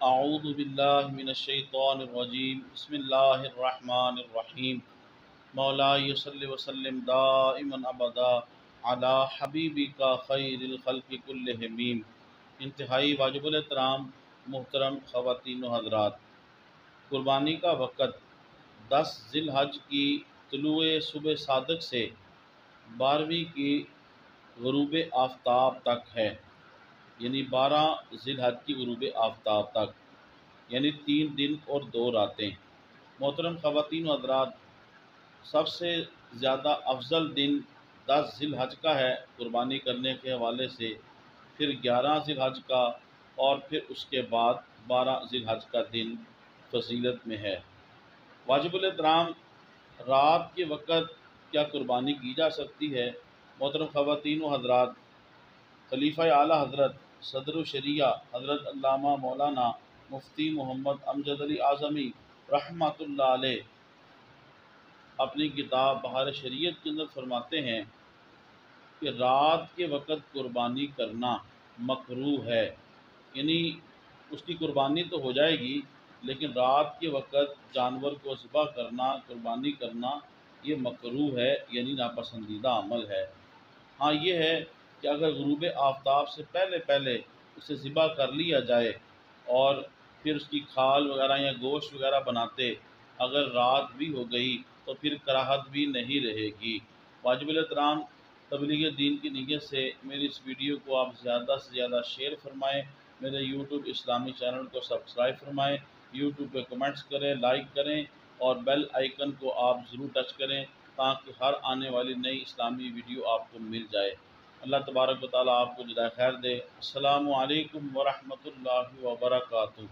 اعوذ باللہ من الشیطان الرجیم بسم اللہ الرحمن الرحیم مولا صلی وسلم دائما ابدا علی حبیبک خیر الخلق کلہم۔ انتہائی واجب الاحترام محترم خواتین و حضرات، قربانی کا وقت 10 ذی الحج کی طلوع صبح صادق سے 12ویں کی غروب آفتاب تک ہے، یعنی 12 ذی الحج کی غروب آفتاب تک، یعنی 3 دن اور 2 راتیں۔ محترم خواتین و حضرات، سب سے زیادہ افضل دن 10 ذی الحج کا ہے قربانی کرنے کے حوالے سے، پھر 11 ذی الحج کا، اور پھر اس کے بعد 12 ذی الحج کا دن فضیلت میں ہے۔ واجب الاحترام، رات کے وقت کیا قربانی کی جا سکتی ہے؟ محترم خواتین و حضرات، خلیفہ اعلیٰ حضرت صدر الشریعہ حضرت علامہ مولانا مفتی محمد امجد علی اعظمی رحمۃ اللہ علیہ اپنی کتاب بہار شریعت کے اندر فرماتے ہیں کہ رات کے وقت قربانی کرنا مکروہ ہے، یعنی اس کی قربانی تو ہو جائے گی لیکن رات کے وقت جانور کو ذبح کرنا، قربانی کرنا، یہ مکروہ ہے، یعنی ناپسندیدہ عمل ہے۔ ہاں یہ ہے کہ اگر غروب آفتاب سے پہلے اسے ذبح کر لیا جائے اور پھر اس کی کھال وغیرہ یا گوشت وغیرہ بناتے، اگر رات بھی ہو گئی تو پھر کراہت بھی نہیں رہے گی۔ واجب الاحترام، تبلیغ دین کی نیت سے میری اس ویڈیو کو آپ زیادہ سے زیادہ شیئر فرمائیں، میرے یوٹیوب اسلامی چینل کو سبسکرائب فرمائیں، یوٹیوب پہ کمنٹس کریں، لائک کریں اور بیل آئیکن کو آپ ضرور ٹچ کریں تاکہ ہر آنے والی نئی اسلامی ویڈیو آپ کو مل جائے۔ اللہ تبارک و تعالیٰ آپ کو جزائے خیر دے۔ السلام علیکم ورحمۃ اللہ وبرکاتہ۔